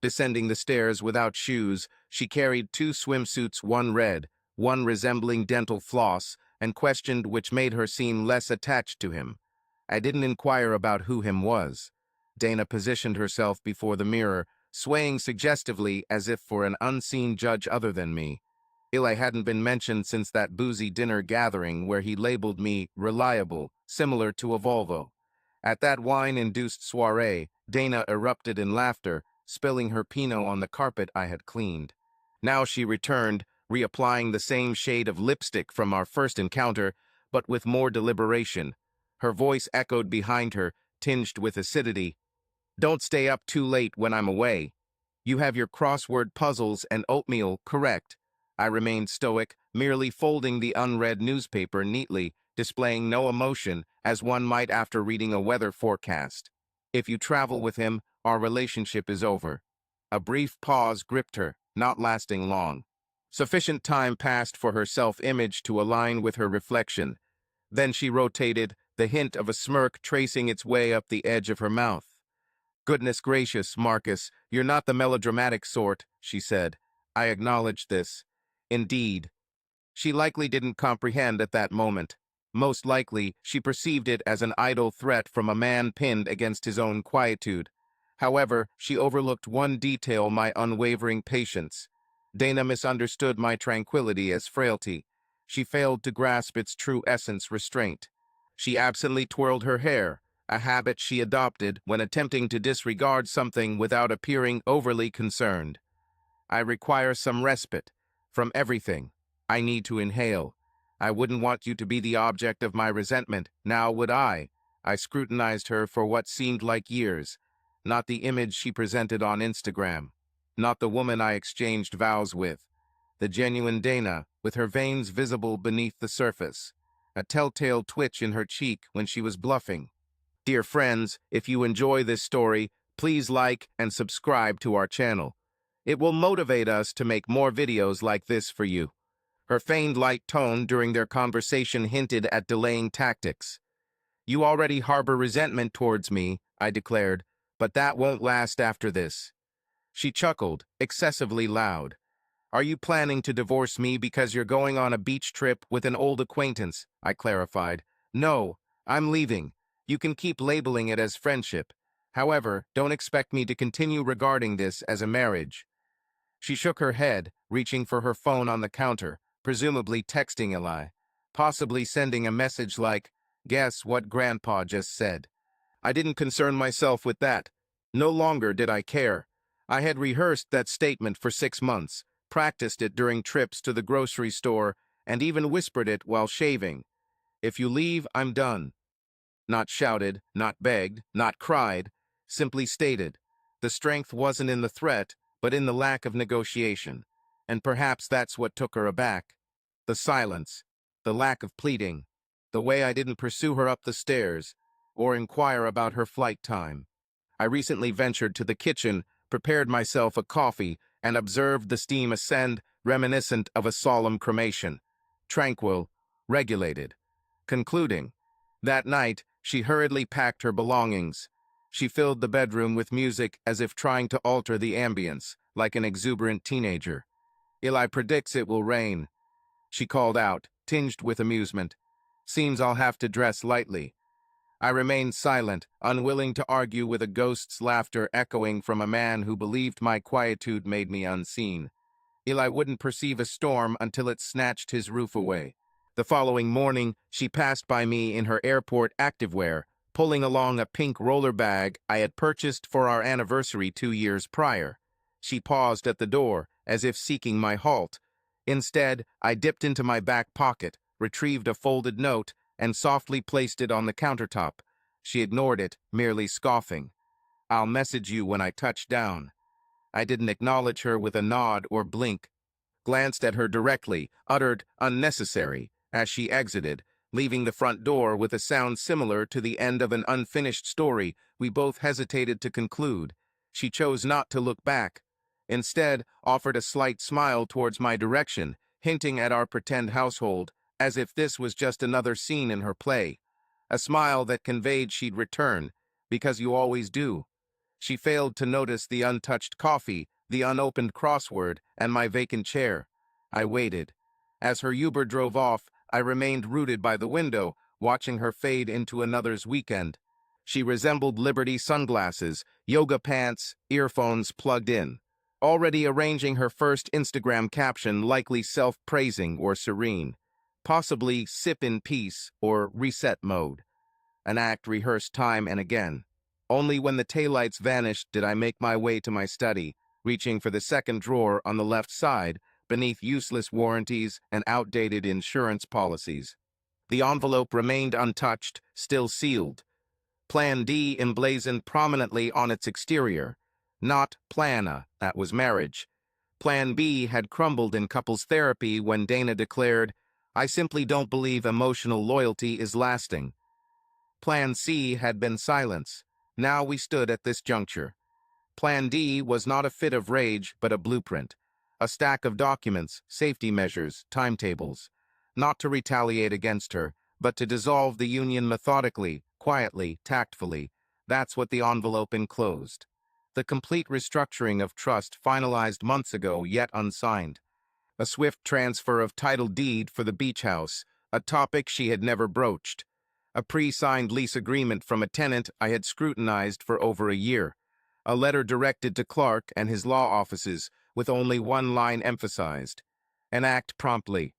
Descending the stairs without shoes, she carried two swimsuits, one red, one resembling dental floss, and questioned which made her seem less attached to him. I didn't inquire about who him was. Dana positioned herself before the mirror, swaying suggestively as if for an unseen judge other than me. Eli hadn't been mentioned since that boozy dinner gathering where he labeled me reliable, similar to a Volvo. At that wine-induced soiree, Dana erupted in laughter, spilling her Pinot on the carpet I had cleaned. Now she returned, reapplying the same shade of lipstick from our first encounter, but with more deliberation. Her voice echoed behind her, tinged with acidity. "Don't stay up too late when I'm away. You have your crossword puzzles and oatmeal, correct?" I remained stoic, merely folding the unread newspaper neatly, displaying no emotion, as one might after reading a weather forecast. "If you travel with him, our relationship is over." A brief pause gripped her, not lasting long. Sufficient time passed for her self-image to align with her reflection. Then she rotated, the hint of a smirk tracing its way up the edge of her mouth. "Goodness gracious, Marcus, you're not the melodramatic sort," she said. I acknowledged this. Indeed. She likely didn't comprehend at that moment. Most likely, she perceived it as an idle threat from a man pinned against his own quietude. However, she overlooked one detail: my unwavering patience. Dana misunderstood my tranquility as frailty. She failed to grasp its true essence: restraint. She absently twirled her hair, a habit she adopted when attempting to disregard something without appearing overly concerned. "I require some respite. From everything. I need to inhale. I wouldn't want you to be the object of my resentment, now would I?" I scrutinized her for what seemed like years. Not the image she presented on Instagram. Not the woman I exchanged vows with. The genuine Dana, with her veins visible beneath the surface. A telltale twitch in her cheek when she was bluffing. Dear friends, if you enjoy this story, please like and subscribe to our channel. It will motivate us to make more videos like this for you. Her feigned light tone during their conversation hinted at delaying tactics. "You already harbor resentment towards me," I declared, "but that won't last after this." She chuckled, excessively loud. "Are you planning to divorce me because you're going on a beach trip with an old acquaintance?" I clarified. "No, I'm leaving. You can keep labeling it as friendship. However, don't expect me to continue regarding this as a marriage." She shook her head, reaching for her phone on the counter, presumably texting Eli, possibly sending a message like, "Guess what Grandpa just said." I didn't concern myself with that. No longer did I care. I had rehearsed that statement for 6 months, practiced it during trips to the grocery store, and even whispered it while shaving. "If you leave, I'm done." Not shouted, not begged, not cried, simply stated. The strength wasn't in the threat, but in the lack of negotiation. And perhaps that's what took her aback. The silence, the lack of pleading, the way I didn't pursue her up the stairs, or inquire about her flight time. I recently ventured to the kitchen, prepared myself a coffee, and observed the steam ascend, reminiscent of a solemn cremation. Tranquil, regulated. Concluding. That night, she hurriedly packed her belongings. She filled the bedroom with music as if trying to alter the ambience, like an exuberant teenager. "Eli predicts it will rain," she called out, tinged with amusement. "Seems I'll have to dress lightly." I remained silent, unwilling to argue with a ghost's laughter echoing from a man who believed my quietude made me unseen. Eli wouldn't perceive a storm until it snatched his roof away. The following morning, she passed by me in her airport activewear, pulling along a pink roller bag I had purchased for our anniversary 2 years prior. She paused at the door, as if seeking my halt. Instead, I dipped into my back pocket, retrieved a folded note, and softly placed it on the countertop. She ignored it, merely scoffing. "I'll message you when I touch down." I didn't acknowledge her with a nod or blink. Glanced at her directly, uttered "unnecessary" as she exited, leaving the front door with a sound similar to the end of an unfinished story we both hesitated to conclude. She chose not to look back. Instead, offered a slight smile towards my direction, hinting at our pretend household, as if this was just another scene in her play. A smile that conveyed she'd return, because you always do. She failed to notice the untouched coffee, the unopened crossword, and my vacant chair. I waited. As her Uber drove off, I remained rooted by the window, watching her fade into another's weekend. She resembled Liberty sunglasses, yoga pants, earphones plugged in. Already arranging her first Instagram caption, likely self-praising or serene. Possibly sip in peace or reset mode. An act rehearsed time and again. Only when the taillights vanished did I make my way to my study, reaching for the second drawer on the left side, beneath useless warranties and outdated insurance policies. The envelope remained untouched, still sealed. Plan D emblazoned prominently on its exterior. Not Plana, that was marriage. Plan B had crumbled in couples therapy when Dana declared, "I simply don't believe emotional loyalty is lasting." Plan C had been silence. Now we stood at this juncture. Plan D was not a fit of rage, but a blueprint. A stack of documents, safety measures, timetables. Not to retaliate against her, but to dissolve the union methodically, quietly, tactfully. That's what the envelope enclosed. The complete restructuring of trust finalized months ago, yet unsigned. A swift transfer of title deed for the beach house, a topic she had never broached. A pre-signed lease agreement from a tenant I had scrutinized for over a year. A letter directed to Clark and his law offices, with only one line emphasized. An act promptly.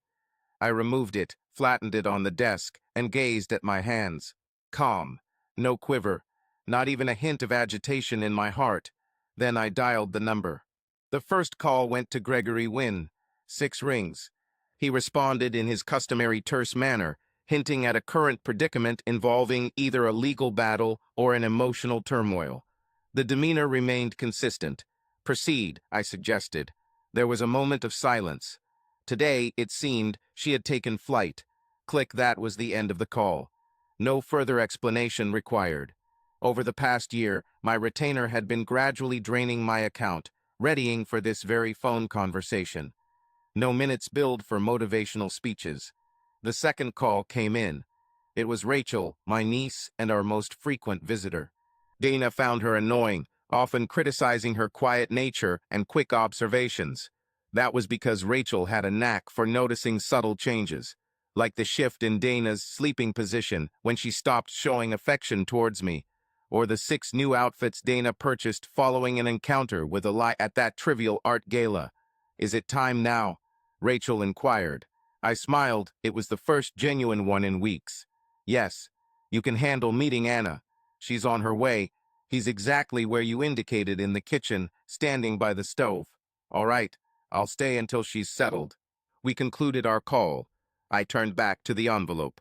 I removed it, flattened it on the desk, and gazed at my hands. Calm. No quiver. Not even a hint of agitation in my heart. Then I dialed the number. The first call went to Gregory Wynne. 6 rings. He responded in his customary terse manner, hinting at a current predicament involving either a legal battle or an emotional turmoil. The demeanor remained consistent. Proceed, I suggested. There was a moment of silence. Today, it seemed, she had taken flight. Click, that was the end of the call. No further explanation required. Over the past year, my retainer had been gradually draining my account, readying for this very phone conversation. No minutes billed for motivational speeches. The second call came in. It was Rachel, my niece and our most frequent visitor. Dana found her annoying, often criticizing her quiet nature and quick observations. That was because Rachel had a knack for noticing subtle changes, like the shift in Dana's sleeping position when she stopped showing affection towards me, or the 6 new outfits Dana purchased following an encounter with Eli at that trivial art gala. "Is it time now?" Rachel inquired. I smiled. It was the first genuine one in weeks. "Yes. You can handle meeting Anna. She's on her way. He's exactly where you indicated, in the kitchen, standing by the stove." "All right. I'll stay until she's settled." We concluded our call. I turned back to the envelope,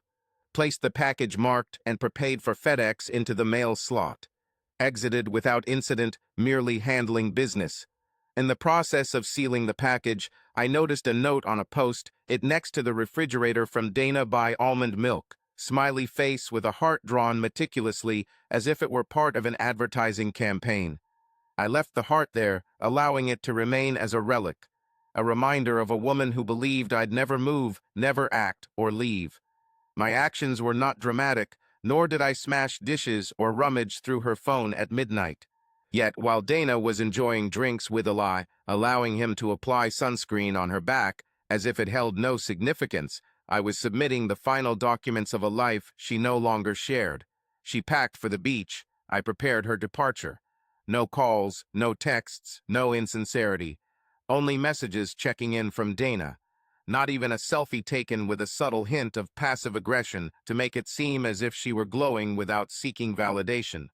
placed the package marked and prepaid for FedEx into the mail slot. Exited without incident, merely handling business. In the process of sealing the package, I noticed a note on a post, it next to the refrigerator, from Dana: "Buy almond milk." Smiley face with a heart drawn meticulously, as if it were part of an advertising campaign. I left the heart there, allowing it to remain as a relic. A reminder of a woman who believed I'd never move, never act, or leave. My actions were not dramatic, nor did I smash dishes or rummage through her phone at midnight. Yet, while Dana was enjoying drinks with Eli, allowing him to apply sunscreen on her back, as if it held no significance, I was submitting the final documents of a life she no longer shared. She packed for the beach. I prepared her departure. No calls, no texts, no insincerity. Only messages checking in from Dana. Not even a selfie taken with a subtle hint of passive aggression to make it seem as if she were glowing without seeking validation.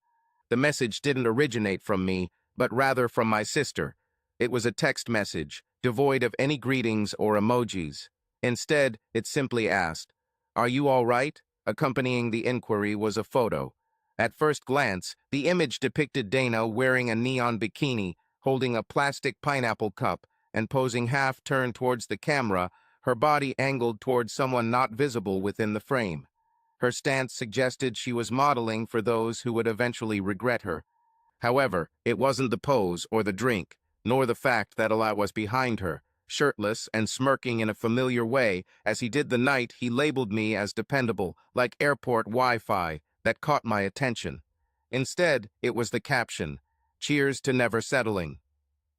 The message didn't originate from me, but rather from my sister. It was a text message, devoid of any greetings or emojis. Instead, it simply asked, "Are you all right?" Accompanying the inquiry was a photo. At first glance, the image depicted Dana wearing a neon bikini, holding a plastic pineapple cup, and posing half-turned towards the camera, her body angled towards someone not visible within the frame. Her stance suggested she was modeling for those who would eventually regret her. However, it wasn't the pose or the drink, nor the fact that Eli was behind her, shirtless and smirking in a familiar way, as he did the night he labeled me as dependable, like airport Wi-Fi, that caught my attention. Instead, it was the caption, Cheers to never settling.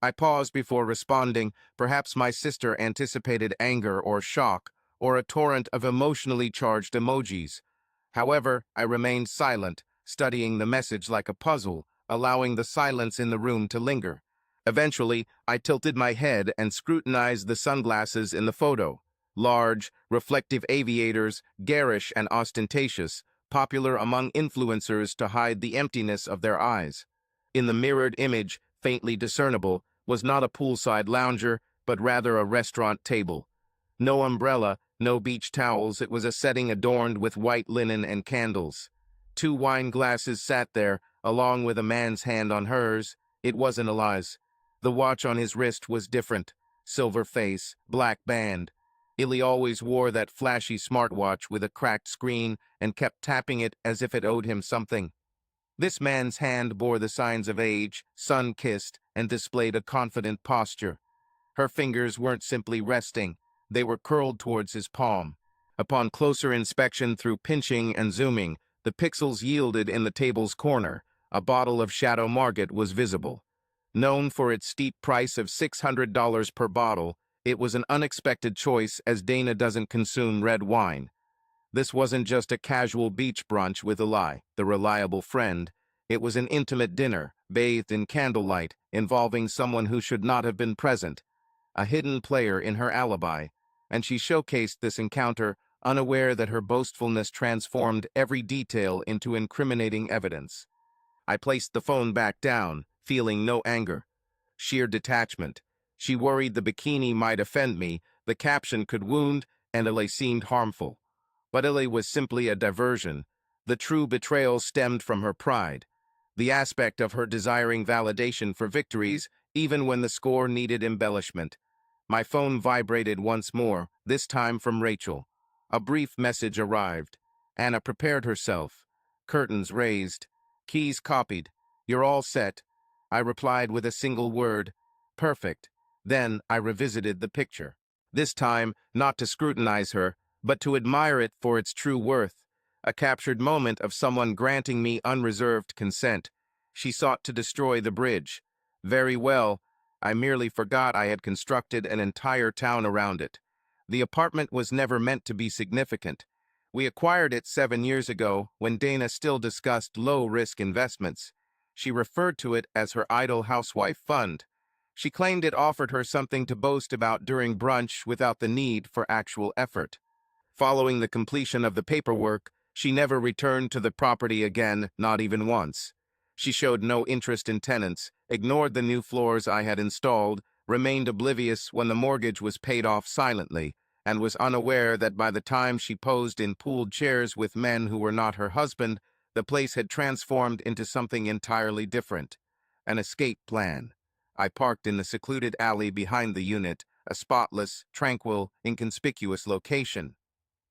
I paused before responding. Perhaps my sister anticipated anger or shock, or a torrent of emotionally charged emojis. However, I remained silent, studying the message like a puzzle, allowing the silence in the room to linger. Eventually, I tilted my head and scrutinized the sunglasses in the photo. Large, reflective aviators, garish and ostentatious, popular among influencers to hide the emptiness of their eyes. In the mirrored image, faintly discernible, was not a poolside lounger, but rather a restaurant table. No umbrella, no beach towels, it was a setting adorned with white linen and candles. 2 wine glasses sat there, along with a man's hand on hers. It wasn't Eli's. The watch on his wrist was different. Silver face, black band. Illy always wore that flashy smartwatch with a cracked screen and kept tapping it as if it owed him something. This man's hand bore the signs of age, sun-kissed, and displayed a confident posture. Her fingers weren't simply resting, they were curled towards his palm. Upon closer inspection through pinching and zooming, the pixels yielded in the table's corner. A bottle of Shadow Margate was visible. Known for its steep price of $600 per bottle, it was an unexpected choice as Dana doesn't consume red wine. This wasn't just a casual beach brunch with Eli, the reliable friend. It was an intimate dinner, bathed in candlelight, involving someone who should not have been present, a hidden player in her alibi, and she showcased this encounter, unaware that her boastfulness transformed every detail into incriminating evidence. I placed the phone back down, feeling no anger, sheer detachment. She worried the bikini might offend me, the caption could wound, and Ele seemed harmful. But Ele was simply a diversion. The true betrayal stemmed from her pride, the aspect of her desiring validation for victories, even when the score needed embellishment. My phone vibrated once more, this time from Rachel. A brief message arrived. Anna prepared herself. Curtains raised. Keys copied. You're all set. I replied with a single word. Perfect. Then I revisited the picture. This time, not to scrutinize her, but to admire it for its true worth. A captured moment of someone granting me unreserved consent. She sought to destroy the bridge. Very well. I merely forgot I had constructed an entire town around it. The apartment was never meant to be significant. We acquired it 7 years ago when Dana still discussed low-risk investments. She referred to it as her idle housewife fund. She claimed it offered her something to boast about during brunch without the need for actual effort. Following the completion of the paperwork, she never returned to the property again, not even once. She showed no interest in tenants, ignored the new floors I had installed, remained oblivious when the mortgage was paid off silently, and was unaware that by the time she posed in pooled chairs with men who were not her husband, the place had transformed into something entirely different. An escape plan. I parked in the secluded alley behind the unit, a spotless, tranquil, inconspicuous location.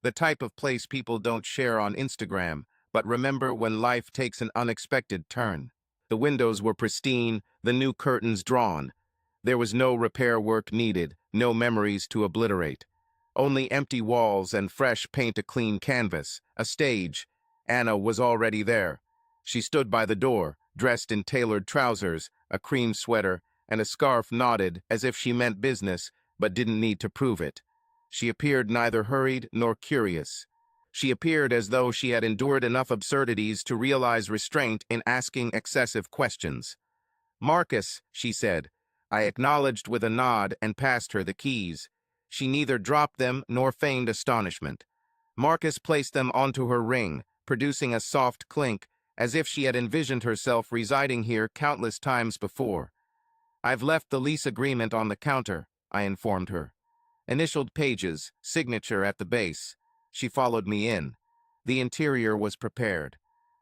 The type of place people don't share on Instagram, but remember when life takes an unexpected turn. The windows were pristine, the new curtains drawn. There was no repair work needed, no memories to obliterate. Only empty walls and fresh paint, a clean canvas, a stage. Anna was already there. She stood by the door, dressed in tailored trousers, a cream sweater, and a scarf knotted as if she meant business, but didn't need to prove it. She appeared neither hurried nor curious. She appeared as though she had endured enough absurdities to realize restraint in asking excessive questions. "Marcus," she said. I acknowledged with a nod and passed her the keys. She neither dropped them nor feigned astonishment. Marcus placed them onto her ring, producing a soft clink, as if she had envisioned herself residing here countless times before. "I've left the lease agreement on the counter," I informed her. Initialed pages, signature at the base. She followed me in. The interior was prepared.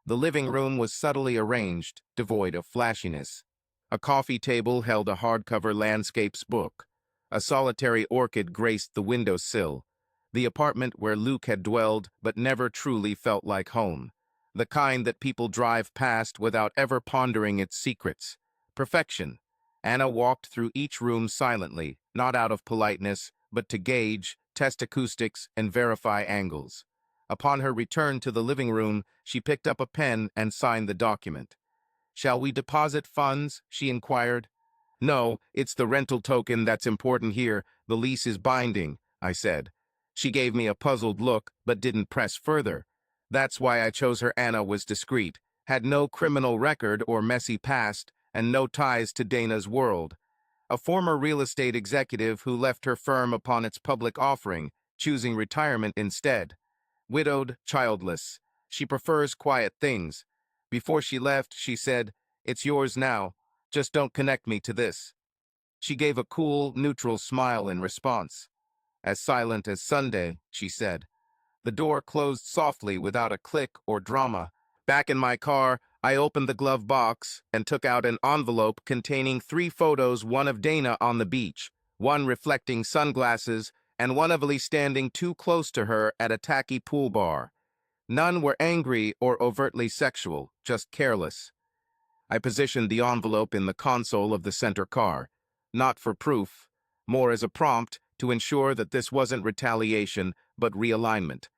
The living room was subtly arranged, devoid of flashiness. A coffee table held a hardcover landscapes book. A solitary orchid graced the windowsill. The apartment where Luke had dwelled but never truly felt like home. The kind that people drive past without ever pondering its secrets. Perfection. Anna walked through each room silently, not out of politeness, but to gauge, test acoustics, and verify angles. Upon her return to the living room, she picked up a pen and signed the document. "Shall we deposit funds?" she inquired. "No, it's the rental token that's important here. The lease is binding," I said. She gave me a puzzled look, but didn't press further. That's why I chose her. Anna was discreet, had no criminal record or messy past, and no ties to Dana's world. A former real estate executive who left her firm upon its public offering, choosing retirement instead. Widowed, childless. She prefers quiet things. Before she left, she said, "It's yours now. Just don't connect me to this." She gave a cool, neutral smile in response. "As silent as Sunday," she said. The door closed softly without a click or drama. Back in my car, I opened the glove box and took out an envelope containing 3 photos, one of Dana on the beach, one reflecting sunglasses, and one of Lee standing too close to her at a tacky pool bar. None were angry or overtly sexual, just careless. I positioned the envelope in the console of the center car, not for proof, more as a prompt to ensure that this wasn't retaliation, but realignment.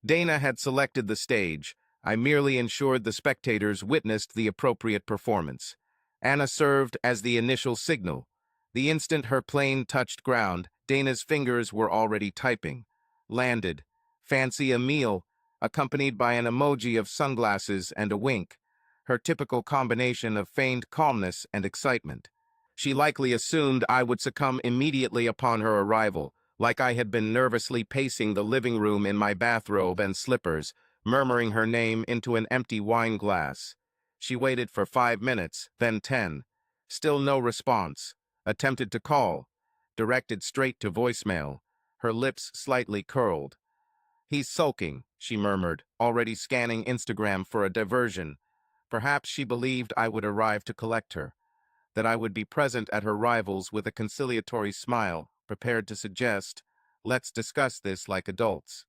Dana had selected the stage. I merely ensured the spectators witnessed the appropriate performance. Anna served as the initial signal. The instant her plane touched ground, Dana's fingers were already typing. Landed. Fancy a meal, accompanied by an emoji of sunglasses and a wink, her typical combination of feigned calmness and excitement. She likely assumed I would succumb immediately upon her arrival, like I had been nervously pacing the living room in my bathrobe and slippers, murmuring her name into an empty wine glass. She waited for 5 minutes, then 10. Still no response. Attempted to call. Directed straight to voicemail. Her lips slightly curled. "He's sulking," she murmured, already scanning Instagram for a diversion. Perhaps she believed I would arrive to collect her, that I would be present at her arrivals with a conciliatory smile, prepared to suggest, "Let's discuss this like adults."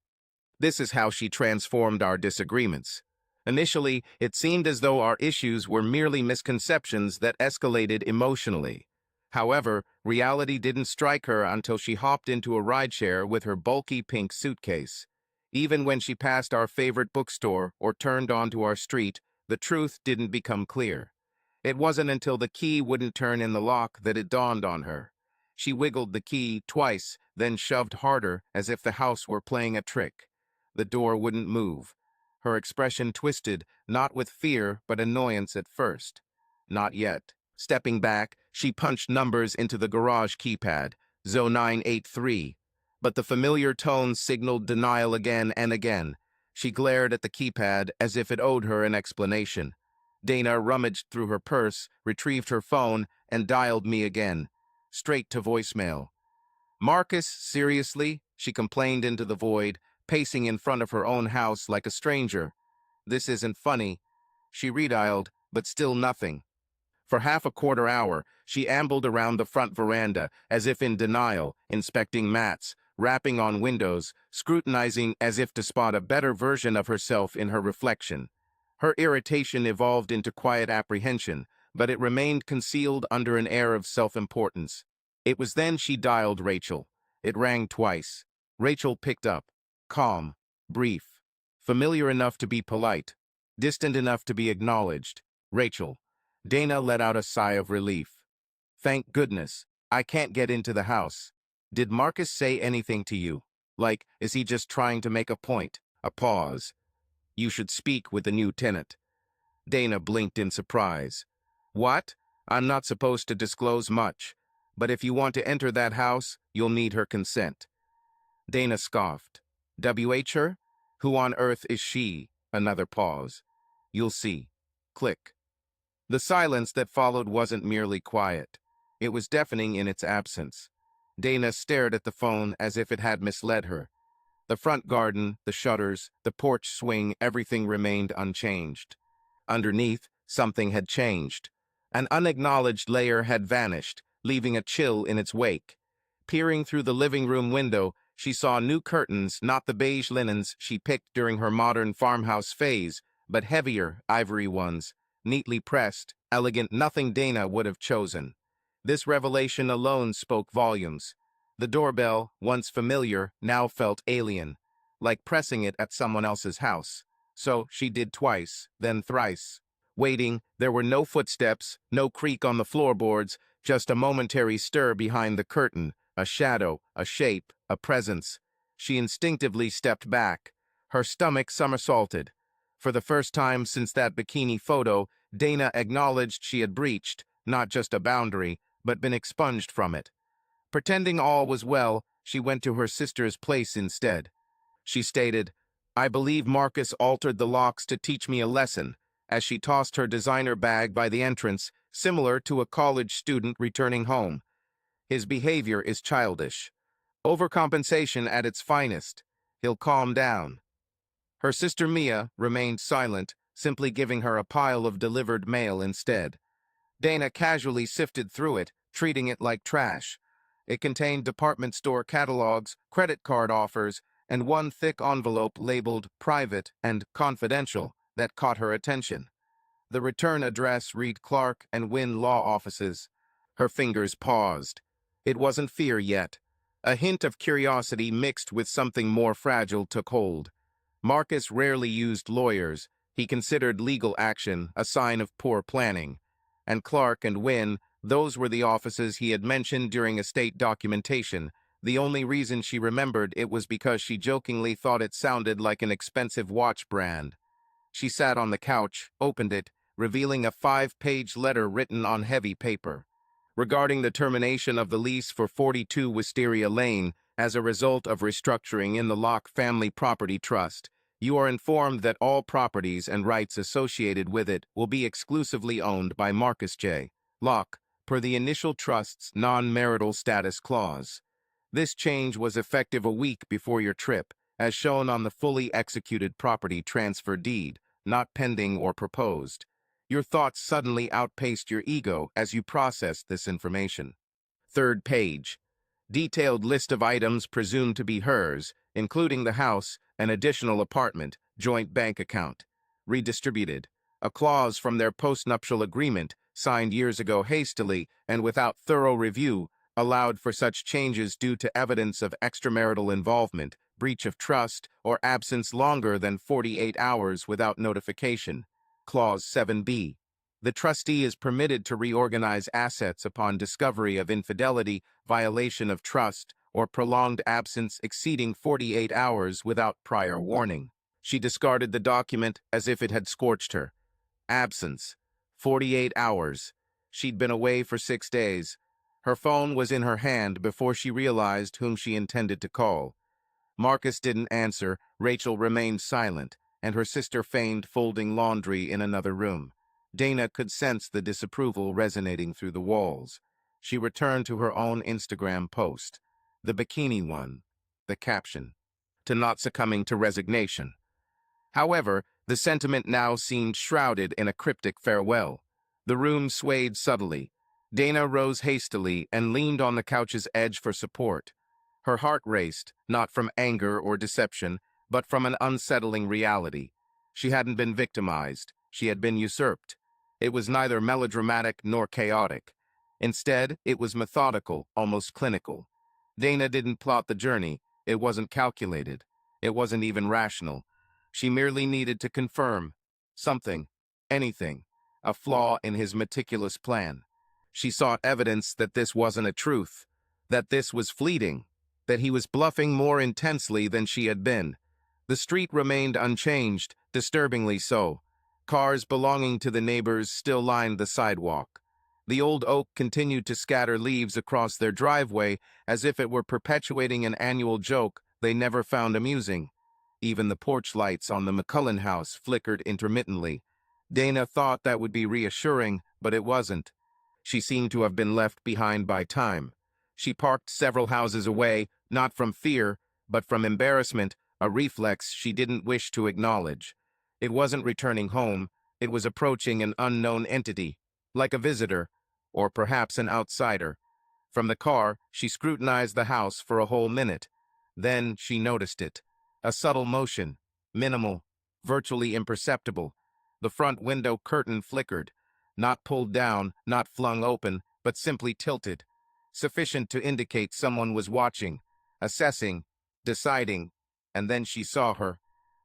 This is how she transformed our disagreements. Initially, it seemed as though our issues were merely misconceptions that escalated emotionally. However, reality didn't strike her until she hopped into a rideshare with her bulky pink suitcase. Even when she passed our favorite bookstore or turned onto our street, the truth didn't become clear. It wasn't until the key wouldn't turn in the lock that it dawned on her. She wiggled the key twice, then shoved harder as if the house were playing a trick. The door wouldn't move. Her expression twisted, not with fear but annoyance at first. Not yet. Stepping back, she punched numbers into the garage keypad, ZO983. But the familiar tone signaled denial again and again. She glared at the keypad as if it owed her an explanation. Dana rummaged through her purse, retrieved her phone, and dialed me again. Straight to voicemail. "Marcus, seriously?" she complained into the void, pacing in front of her own house like a stranger. "This isn't funny." She redialed, but still nothing. For half a quarter hour, she ambled around the front veranda, as if in denial, inspecting mats, rapping on windows, scrutinizing as if to spot a better version of herself in her reflection. Her irritation evolved into quiet apprehension, but it remained concealed under an air of self-importance. It was then she dialed Rachel. It rang twice. Rachel picked up. Calm, brief, familiar enough to be polite, distant enough to be acknowledged. "Rachel." Dana let out a sigh of relief. "Thank goodness. I can't get into the house. Did Marcus say anything to you? Like, is he just trying to make a point?" A pause. "You should speak with the new tenant." Dana blinked in surprise. "What? I'm not supposed to disclose much. But if you want to enter that house, you'll need her consent." Dana scoffed. "WH her? Who on earth is she?" Another pause. "You'll see." Click. The silence that followed wasn't merely quiet. It was deafening in its absence. Dana stared at the phone as if it had misled her. The front garden, the shutters, the porch swing, everything remained unchanged. Underneath, something had changed. An unacknowledged layer had vanished, leaving a chill in its wake. Peering through the living room window, she saw new curtains, not the beige linens she picked during her modern farmhouse phase, but heavier, ivory ones, neatly pressed, elegant, nothing Dana would have chosen. This revelation alone spoke volumes. The doorbell, once familiar, now felt alien, like pressing it at someone else's house. So she did twice, then thrice. Waiting, there were no footsteps, no creak on the floorboards, just a momentary stir behind the curtain, a shadow, a shape, a presence. She instinctively stepped back. Her stomach somersaulted. For the first time since that bikini photo, Dana acknowledged she had breached, not just a boundary, but been expunged from it. Pretending all was well, she went to her sister's place instead. She stated, "I believe Marcus altered the locks to teach me a lesson," as she tossed her designer bag by the entrance, similar to a college student returning home. "His behavior is childish. Overcompensation at its finest. He'll calm down." Her sister Mia remained silent, simply giving her a pile of delivered mail instead. Dana casually sifted through it, treating it like trash. It contained department store catalogs, credit card offers, and one thick envelope labeled private and confidential that caught her attention. The return address read Clark and Wynn Law Offices. Her fingers paused. It wasn't fear yet. A hint of curiosity mixed with something more fragile took hold. Marcus rarely used lawyers. He considered legal action a sign of poor planning. And Clark and Wynn, those were the offices he had mentioned during estate documentation. The only reason she remembered it was because she jokingly thought it sounded like an expensive watch brand. She sat on the couch, opened it, revealing a 5-page letter written on heavy paper. Regarding the termination of the lease for 42 Wisteria Lane as a result of restructuring in the Locke Family Property Trust, you are informed that all properties and rights associated with it will be exclusively owned by Marcus J. Locke, per the initial trust's non-marital status clause. This change was effective a week before your trip, as shown on the fully executed property transfer deed, not pending or proposed. Your thoughts suddenly outpaced your ego as you processed this information. Third page. Detailed list of items presumed to be hers, including the house, an additional apartment, joint bank account. Redistributed. A clause from their postnuptial agreement, signed years ago hastily and without thorough review, allowed for such changes due to evidence of extramarital involvement, breach of trust, or absence longer than 48 hours without notification. Clause 7b. The trustee is permitted to reorganize assets upon discovery of infidelity, violation of trust, or prolonged absence exceeding 48 hours without prior warning. She discarded the document as if it had scorched her. Absence. 48 hours. She'd been away for 6 days. Her phone was in her hand before she realized whom she intended to call. Marcus didn't answer, Rachel remained silent, and her sister feigned folding laundry in another room. Dana could sense the disapproval resonating through the walls. She returned to her own Instagram post. The bikini one. The caption. To not succumbing to resignation. However, the sentiment now seemed shrouded in a cryptic farewell. The room swayed subtly. Dana rose hastily and leaned on the couch's edge for support. Her heart raced, not from anger or deception, but from an unsettling reality. She hadn't been victimized. She had been usurped. It was neither melodramatic nor chaotic. Instead, it was methodical, almost clinical. Dana didn't plot the journey. It wasn't calculated. It wasn't even rational. She merely needed to confirm something, anything, a flaw in his meticulous plan. She sought evidence that this wasn't a truth, that this was fleeting, that he was bluffing more intensely than she had been. The street remained unchanged, disturbingly so. Cars belonging to the neighbors still lined the sidewalk. The old oak continued to scatter leaves across their driveway as if it were perpetuating an annual joke they never found amusing. Even the porch lights on the McCullen house flickered intermittently. Dana thought that would be reassuring, but it wasn't. She seemed to have been left behind by time. She parked several houses away, not from fear, but from embarrassment, a reflex she didn't wish to acknowledge. It wasn't returning home, it was approaching an unknown entity, like a visitor, or perhaps an outsider. From the car, she scrutinized the house for a whole minute. Then she noticed it. A subtle motion, minimal, virtually imperceptible. The front window curtain flickered, not pulled down, not flung open, but simply tilted, sufficient to indicate someone was watching, assessing, deciding, and then she saw her.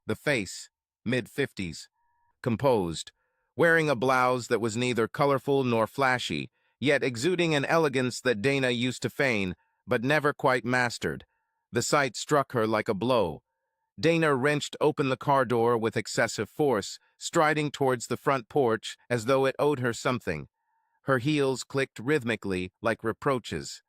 The face, mid-50s, composed, wearing a blouse that was neither colorful nor flashy, yet exuding an elegance that Dana used to feign, but never quite mastered. The sight struck her like a blow. Dana wrenched open the car door with excessive force, striding towards the front porch as though it owed her something. Her heels clicked rhythmically like reproaches.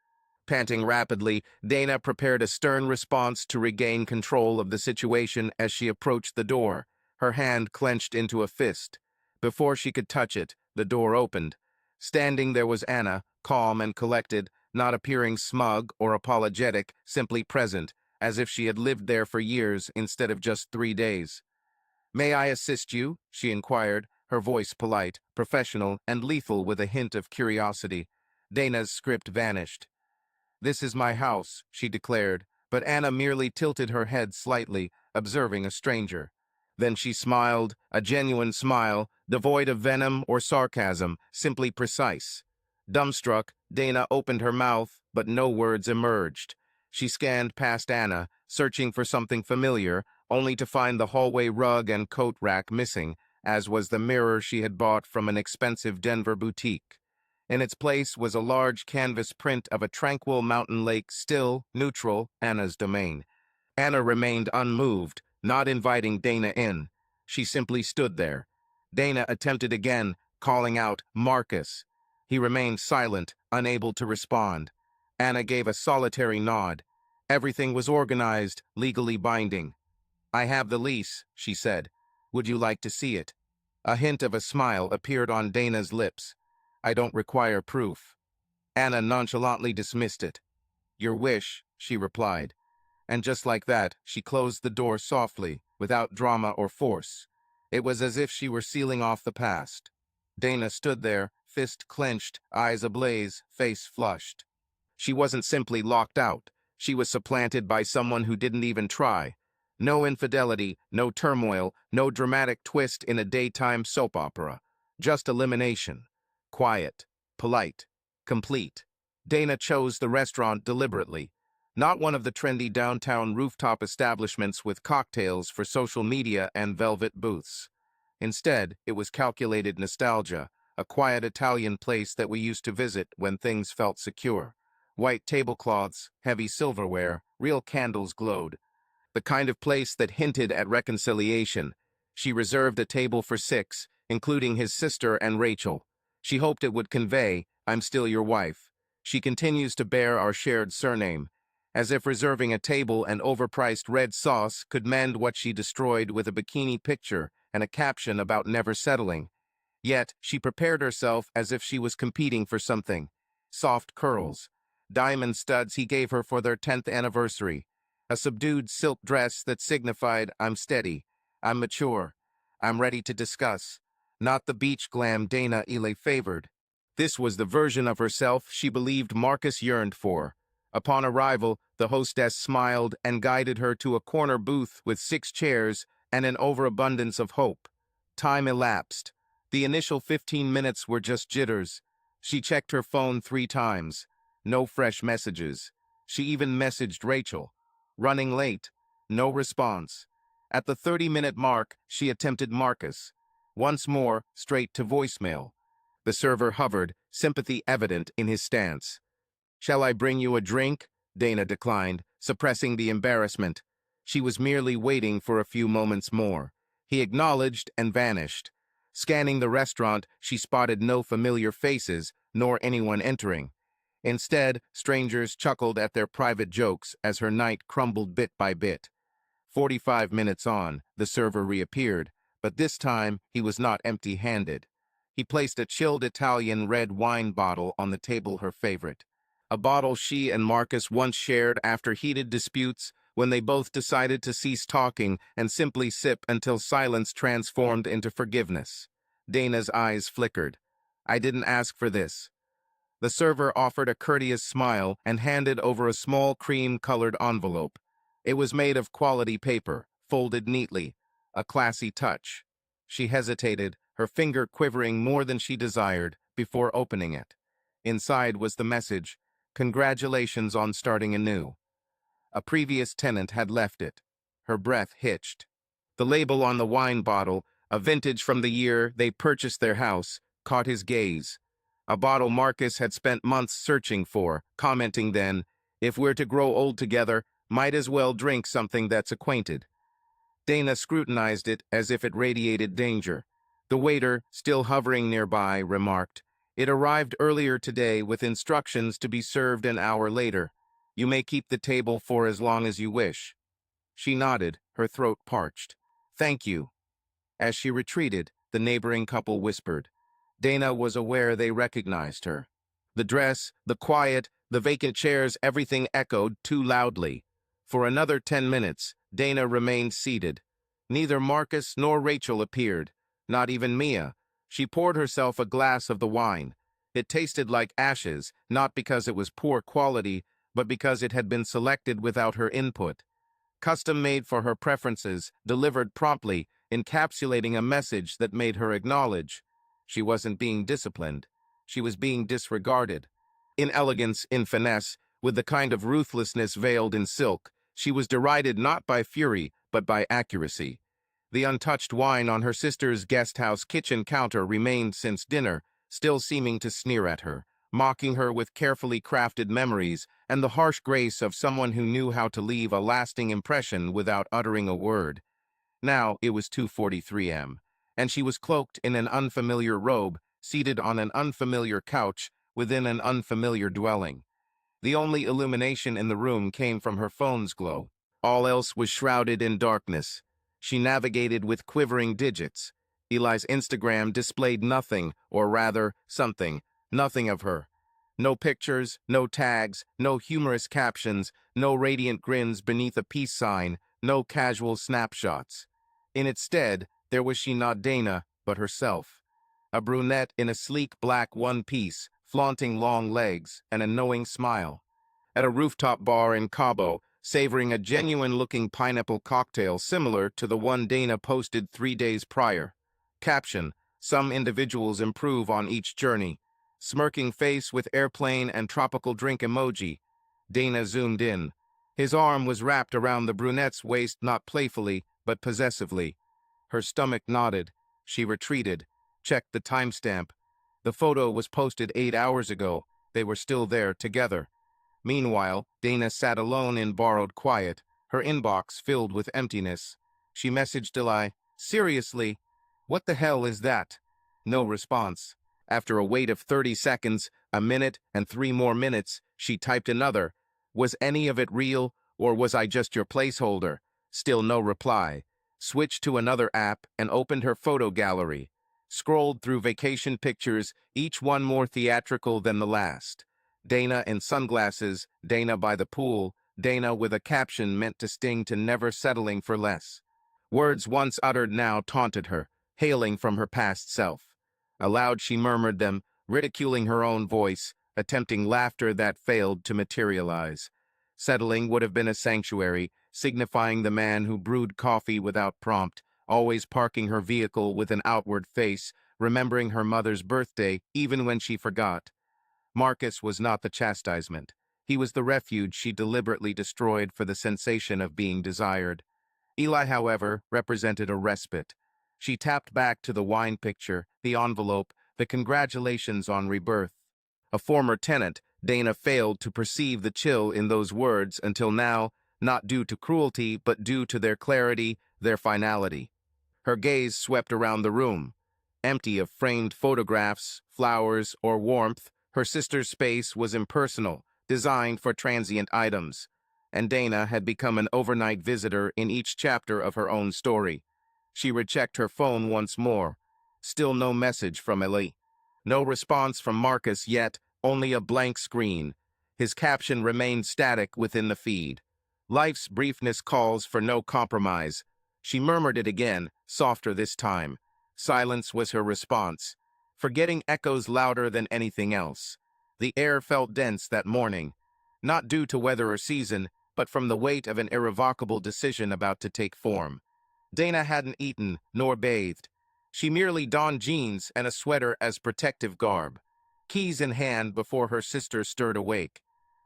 Panting rapidly, Dana prepared a stern response to regain control of the situation as she approached the door, her hand clenched into a fist. Before she could touch it, the door opened. Standing there was Anna, calm and collected, not appearing smug or apologetic, simply present, as if she had lived there for years instead of just 3 days. "May I assist you?" she inquired, her voice polite, professional, and lethal with a hint of curiosity. Dana's script vanished. "This is my house," she declared, but Anna merely tilted her head slightly, observing a stranger. Then she smiled, a genuine smile, devoid of venom or sarcasm, simply precise. Dumbstruck, Dana opened her mouth, but no words emerged. She scanned past Anna, searching for something familiar, only to find the hallway rug and coat rack missing, as was the mirror she had bought from an expensive Denver boutique. In its place was a large canvas print of a tranquil mountain lake, still, neutral, Anna's domain. Anna remained unmoved, not inviting Dana in. She simply stood there. Dana attempted again, calling out, "Marcus." He remained silent, unable to respond. Anna gave a solitary nod. Everything was organized, legally binding. "I have the lease," she said. "Would you like to see it?" A hint of a smile appeared on Dana's lips. "I don't require proof." Anna nonchalantly dismissed it. "Your wish," she replied. And just like that, she closed the door softly, without drama or force. It was as if she were sealing off the past. Dana stood there, fist clenched, eyes ablaze, face flushed. She wasn't simply locked out. She was supplanted by someone who didn't even try. No infidelity, no turmoil, no dramatic twist in a daytime soap opera. Just elimination. Quiet, polite, complete. Dana chose the restaurant deliberately. Not one of the trendy downtown rooftop establishments with cocktails for social media and velvet booths. Instead, it was calculated nostalgia, a quiet Italian place that we used to visit when things felt secure. White tablecloths, heavy silverware, real candles glowed. The kind of place that hinted at reconciliation. She reserved a table for 6, including his sister and Rachel. She hoped it would convey, "I'm still your wife. She continues to bear our shared surname," as if reserving a table and overpriced red sauce could mend what she destroyed with a bikini picture and a caption about never settling. Yet, she prepared herself as if she was competing for something. Soft curls. Diamond studs he gave her for their 10th anniversary. A subdued silk dress that signified, "I'm steady. I'm mature. I'm ready to discuss." Not the beach glam Dana Ile favored. This was the version of herself she believed Marcus yearned for. Upon arrival, the hostess smiled and guided her to a corner booth with 6 chairs and an overabundance of hope. Time elapsed. The initial 15 minutes were just jitters. She checked her phone 3 times. No fresh messages. She even messaged Rachel. Running late. No response. At the 30-minute mark, she attempted Marcus. Once more, straight to voicemail. The server hovered, sympathy evident in his stance. "Shall I bring you a drink?" Dana declined, suppressing the embarrassment. She was merely waiting for a few moments more. He acknowledged and vanished. Scanning the restaurant, she spotted no familiar faces, nor anyone entering. Instead, strangers chuckled at their private jokes as her night crumbled bit by bit. 45 minutes on, the server reappeared, but this time he was not empty-handed. He placed a chilled Italian red wine bottle on the table, her favorite. A bottle she and Marcus once shared after heated disputes when they both decided to cease talking and simply sip until silence transformed into forgiveness. Dana's eyes flickered. "I didn't ask for this." The server offered a courteous smile and handed over a small cream-colored envelope. It was made of quality paper, folded neatly, a classy touch. She hesitated, her finger quivering more than she desired, before opening it. Inside was the message, "Congratulations on starting anew." A previous tenant had left it. Her breath hitched. The label on the wine bottle, A vintage from the year they purchased their house caught his gaze. A bottle Marcus had spent months searching for, commenting then, "If we're to grow old together, might as well drink something that's acquainted." Dana scrutinized it as if it radiated danger. The waiter, still hovering nearby, remarked, "It arrived earlier today with instructions to be served an hour later. You may keep the table for as long as you wish." She nodded, her throat parched. "Thank you." As she retreated, the neighboring couple whispered. Dana was aware they recognized her. The dress, the quiet, the vacant chairs, everything echoed too loudly. For another 10 minutes, Dana remained seated. Neither Marcus nor Rachel appeared, not even Mia. She poured herself a glass of the wine. It tasted like ashes, not because it was poor quality, but because it had been selected without her input. Custom-made for her preferences, delivered promptly, encapsulating a message that made her acknowledge. She wasn't being disciplined. She was being disregarded. In elegance, in finesse, with the kind of ruthlessness veiled in silk, she was derided not by fury, but by accuracy. The untouched wine on her sister's guest house kitchen counter remained since dinner, still seeming to sneer at her, mocking her with carefully crafted memories and the harsh grace of someone who knew how to leave a lasting impression without uttering a word. Now it was 2:43 am, and she was cloaked in an unfamiliar robe, seated on an unfamiliar couch within an unfamiliar dwelling. The only illumination in the room came from her phone's glow. All else was shrouded in darkness. She navigated with quivering digits. Eli's Instagram displayed nothing, or rather, something, nothing of her. No pictures, no tags, no humorous captions, no radiant grins beneath a peace sign, no casual snapshots. In its stead, there was she not Dana, but herself. A brunette in a sleek black one-piece, flaunting long legs and a knowing smile. At a rooftop bar in Cabo, savoring a genuine-looking pineapple cocktail similar to the one Dana posted 3 days prior. Caption: "Some individuals improve on each journey." Smirking face with airplane and tropical drink emoji. Dana zoomed in. His arm was wrapped around the brunette's waist not playfully, but possessively. Her stomach nodded. She retreated. Checked the timestamp. The photo was posted 8 hours ago. They were still there together. Meanwhile, Dana sat alone in borrowed quiet, her inbox filled with emptiness. She messaged Eli, "Seriously? What the hell is that?" No response. After a wait of 30 seconds, a minute, and 3 more minutes, she typed another. "Was any of it real, or was I just your placeholder?" Still no reply. Switched to another app and opened her photo gallery. Scrolled through vacation pictures, each one more theatrical than the last. Dana in sunglasses, Dana by the pool, Dana with a caption meant to sting to never settling for less. Words once uttered now taunted her, hailing from her past self. Aloud she murmured them, ridiculing her own voice, attempting laughter that failed to materialize. Settling would have been a sanctuary, signifying the man who brewed coffee without prompt, always parking her vehicle with an outward face, remembering her mother's birthday even when she forgot. Marcus was not the chastisement. He was the refuge she deliberately destroyed for the sensation of being desired. Eli, however, represented a respite. She tapped back to the wine picture, the envelope, the congratulations on rebirth. A former tenant, Dana failed to perceive the chill in those words until now, not due to cruelty, but due to their clarity, their finality. Her gaze swept around the room. Empty of framed photographs, flowers, or warmth, her sister's space was impersonal, designed for transient items. And Dana had become an overnight visitor in each chapter of her own story. She rechecked her phone once more. Still no message from Eli. No response from Marcus yet, only a blank screen. His caption remained static within the feed. "Life's briefness calls for no compromise." She murmured it again, softer this time. Silence was her response. Forgetting echoes louder than anything else. The air felt dense that morning, not due to weather or season, but from the weight of an irrevocable decision about to take form. Dana hadn't eaten, nor bathed. She merely donned jeans and a sweater as protective garb. Keys in hand before her sister stirred awake.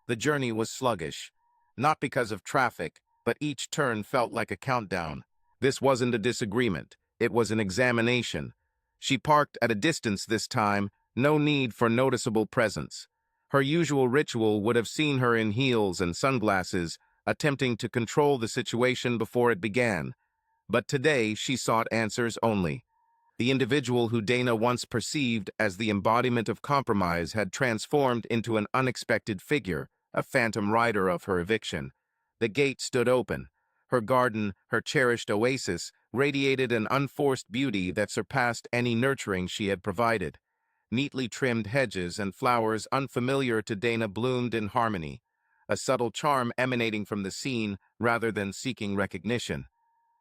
The journey was sluggish. Not because of traffic, but each turn felt like a countdown. This wasn't a disagreement. It was an examination. She parked at a distance this time, no need for noticeable presence. Her usual ritual would have seen her in heels and sunglasses, attempting to control the situation before it began. But today she sought answers only. The individual who Dana once perceived as the embodiment of compromise had transformed into an unexpected figure, a phantom rider of her eviction. The gate stood open. Her garden, her cherished oasis, radiated an unforced beauty that surpassed any nurturing she had provided. Neatly trimmed hedges and flowers unfamiliar to Dana bloomed in harmony, a subtle charm emanating from the scene rather than seeking recognition.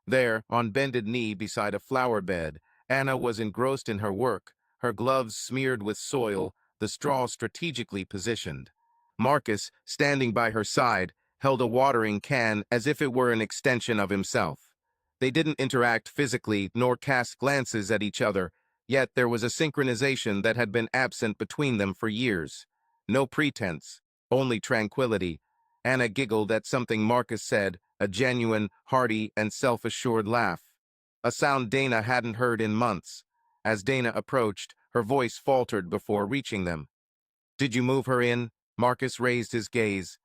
There, on bended knee beside a flower bed, Anna was engrossed in her work, her gloves smeared with soil, the straw strategically positioned. Marcus, standing by her side, held a watering can as if it were an extension of himself. They didn't interact physically nor cast glances at each other, yet there was a synchronization that had been absent between them for years. No pretense, only tranquility. Anna giggled at something Marcus said, a genuine, hearty, and self-assured laugh. A sound Dana hadn't heard in months. As Dana approached, her voice faltered before reaching them. "Did you move her in?" Marcus raised his gaze.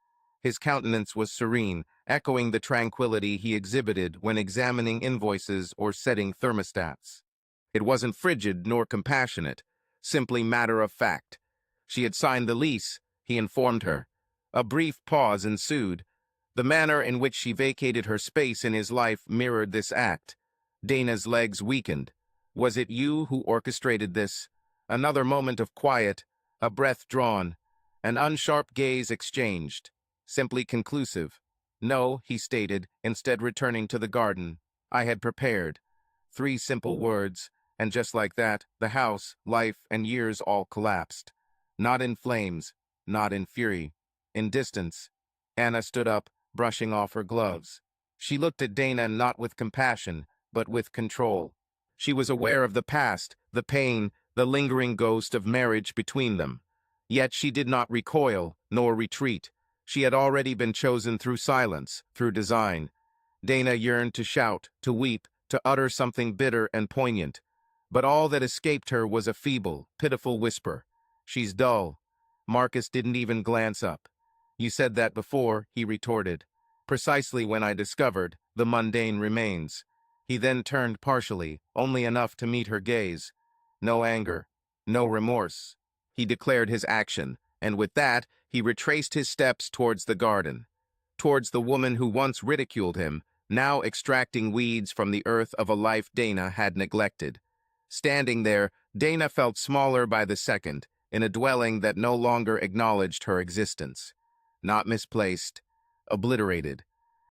His countenance was serene, echoing the tranquility he exhibited when examining invoices or setting thermostats. It wasn't frigid nor compassionate, simply matter of fact. She had signed the lease, he informed her. A brief pause ensued. The manner in which she vacated her space in his life mirrored this act. Dana's legs weakened. "Was it you who orchestrated this?" Another moment of quiet, a breath drawn, an unsharp gaze exchanged. Simply conclusive. "No," he stated, instead returning to the garden. "I had prepared." 3 simple words, and just like that, the house, life, and years all collapsed. Not in flames, not in fury, in distance. Anna stood up, brushing off her gloves. She looked at Dana not with compassion, but with control. She was aware of the past, the pain, the lingering ghost of marriage between them. Yet she did not recoil, nor retreat. She had already been chosen through silence, through design. Dana yearned to shout, to weep, to utter something bitter and poignant. But all that escaped her was a feeble, pitiful whisper. "She's dull." Marcus didn't even glance up. "You said that before," he retorted. "Precisely when I discovered the mundane remains." He then turned partially, only enough to meet her gaze. No anger, no remorse. He declared his action, and with that, he retraced his steps towards the garden, towards the woman who once ridiculed him, now extracting weeds from the earth of a life Dana had neglected. Standing there, Dana felt smaller by the second, in a dwelling that no longer acknowledged her existence. Not misplaced, obliterated.